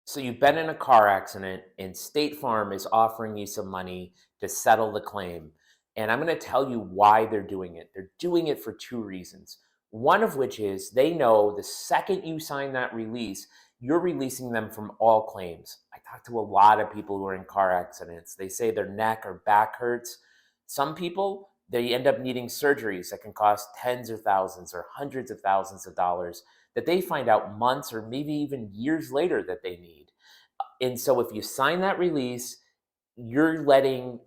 So you've been in a car accident and State Farm is offering you some money to settle the claim. And I'm going to tell you why they're doing it. They're doing it for two reasons. One of which is they know the second you sign that release, you're releasing them from all claims. I talk to a lot of people who are in car accidents. They say their neck or back hurts. Some people, they end up needing surgeries that can cost tens of thousands or hundreds of thousands of dollars that they find out months or maybe even years later that they need. And so if you sign that release, you're letting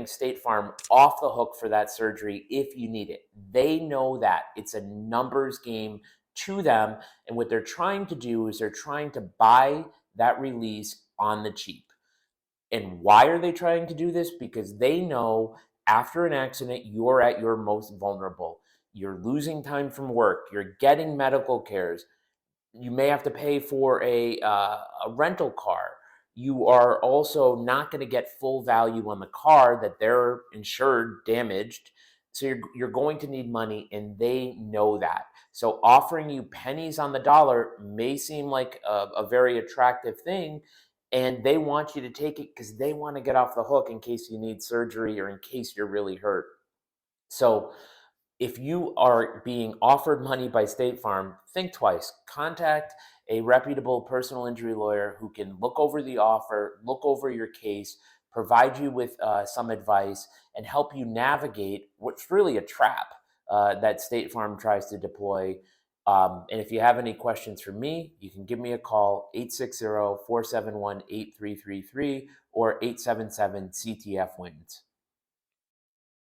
State Farm off the hook for that surgery if you need it. They know that it's a numbers game to them, and what they're trying to do is they're trying to buy that release on the cheap. And why are they trying to do this? Because they know after an accident, you're at your most vulnerable. You're losing time from work. You're getting medical cares. You may have to pay for a rental car. You are also not going to get full value on the car that they're insured damaged. So you're going to need money, and they know that. So offering you pennies on the dollar may seem like a very attractive thing, and they want you to take it because they want to get off the hook in case you need surgery or in case you're really hurt. So if you are being offered money by State Farm, think twice. Contact a reputable personal injury lawyer who can look over the offer, look over your case, provide you with some advice, and help you navigate what's really a trap that State Farm tries to deploy. And if you have any questions for me, you can give me a call, 860-471-8333 or 877 CTF wins.